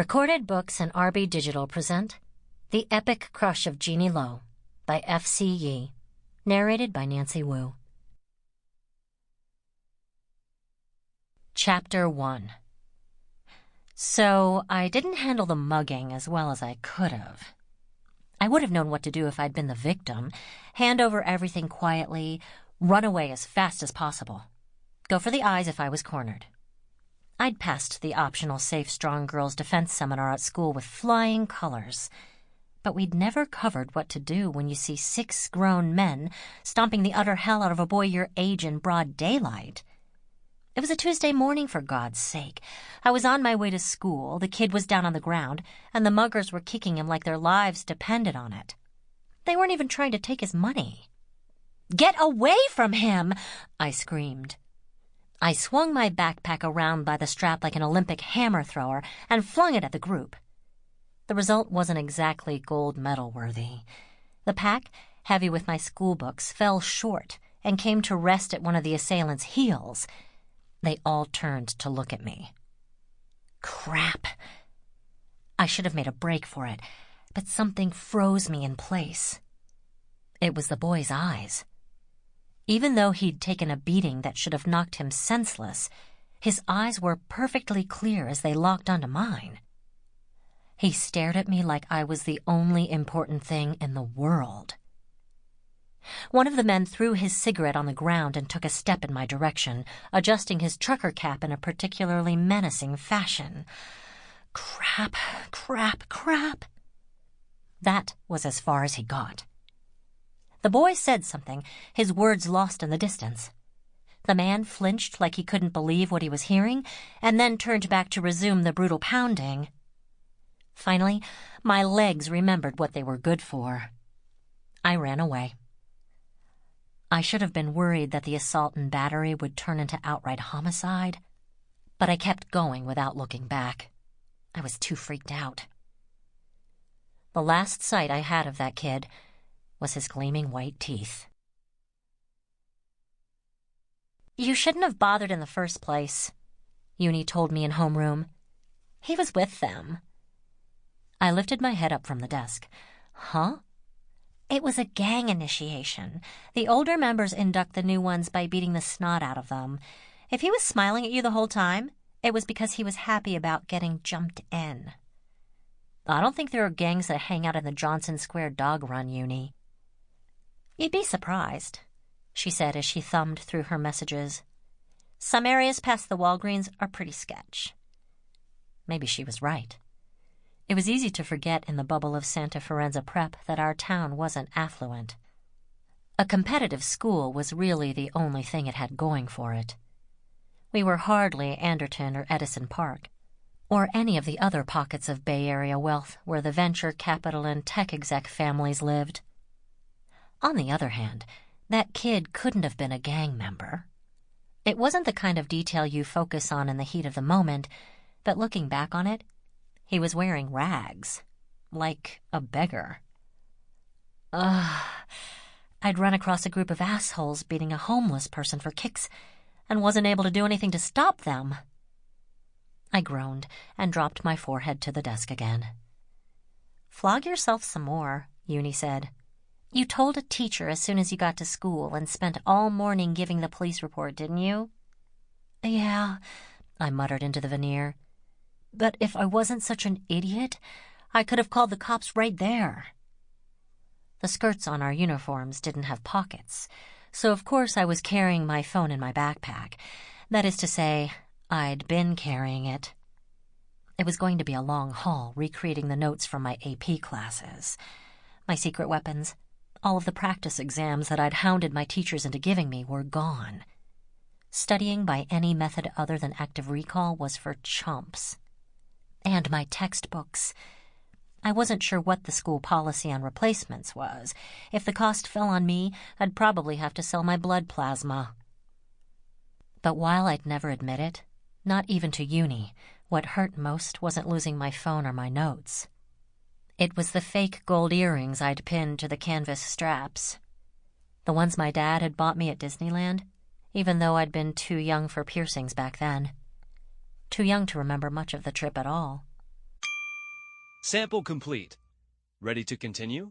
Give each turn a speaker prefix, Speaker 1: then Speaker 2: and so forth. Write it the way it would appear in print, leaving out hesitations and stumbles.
Speaker 1: Recorded Books and RB Digital present The Epic Crush of Genie Lo by F.C. Yee, narrated by Nancy Wu. Chapter 1. So I didn't handle the mugging as well as I could have. I would have known what to do if I'd been the victim. Hand over everything quietly, run away as fast as possible. Go for the eyes if I was cornered. I'd passed the optional Safe Strong Girls Defense Seminar at school with flying colors. But we'd never covered what to do when you see 6 grown men stomping the utter hell out of a boy your age in broad daylight. It was a Tuesday morning, for God's sake. I was on my way to school, the kid was down on the ground, and the muggers were kicking him like their lives depended on it. They weren't even trying to take his money. "Get away from him!" I screamed. I swung my backpack around by the strap like an Olympic hammer thrower and flung it at the group. The result wasn't exactly gold medal worthy. The pack, heavy with my school books, fell short and came to rest at one of the assailants' heels. They all turned to look at me. Crap. I should have made a break for it, but something froze me in place. It was the boy's eyes. Even though he'd taken a beating that should have knocked him senseless, his eyes were perfectly clear as they locked onto mine. He stared at me like I was the only important thing in the world. One of the men threw his cigarette on the ground and took a step in my direction, adjusting his trucker cap in a particularly menacing fashion. Crap, crap, crap. That was as far as he got. The boy said something, his words lost in the distance. The man flinched like he couldn't believe what he was hearing, and then turned back to resume the brutal pounding. Finally, my legs remembered what they were good for. I ran away. I should have been worried that the assault and battery would turn into outright homicide, but I kept going without looking back. I was too freaked out. The last sight I had of that kid was his gleaming white teeth. "You shouldn't have bothered in the first place," Uni told me in homeroom. "He was with them." I lifted my head up from the desk. Huh? "It was a gang initiation. The older members induct the new ones by beating the snot out of them. If he was smiling at you the whole time, it was because he was happy about getting jumped in." "I don't think there are gangs that hang out in the Johnson Square dog run, Uni." "You'd be surprised," she said as she thumbed through her messages. "Some areas past the Walgreens are pretty sketch." Maybe she was right. It was easy to forget in the bubble of Santa Ferenza Prep that our town wasn't affluent. A competitive school was really the only thing it had going for it. We were hardly Anderton or Edison Park, or any of the other pockets of Bay Area wealth where the venture capital and tech exec families lived. On the other hand, that kid couldn't have been a gang member. It wasn't the kind of detail you focus on in the heat of the moment, but looking back on it, he was wearing rags, like a beggar. I'd run across a group of assholes beating a homeless person for kicks and wasn't able to do anything to stop them. I groaned and dropped my forehead to the desk again. "Flog yourself some more," Uni said. "You told a teacher as soon as you got to school and spent all morning giving the police report, didn't you?" "Yeah," I muttered into the veneer. "But if I wasn't such an idiot, I could have called the cops right there." The skirts on our uniforms didn't have pockets, so of course I was carrying my phone in my backpack. That is to say, I'd been carrying it. It was going to be a long haul recreating the notes from my AP classes. My secret weapons, all of the practice exams that I'd hounded my teachers into giving me, were gone. Studying by any method other than active recall was for chumps. And my textbooks. I wasn't sure what the school policy on replacements was. If the cost fell on me, I'd probably have to sell my blood plasma. But while I'd never admit it, not even to Uni, what hurt most wasn't losing my phone or my notes. It was the fake gold earrings I'd pinned to the canvas straps. The ones my dad had bought me at Disneyland, even though I'd been too young for piercings back then. Too young to remember much of the trip at all.
Speaker 2: Sample complete. Ready to continue?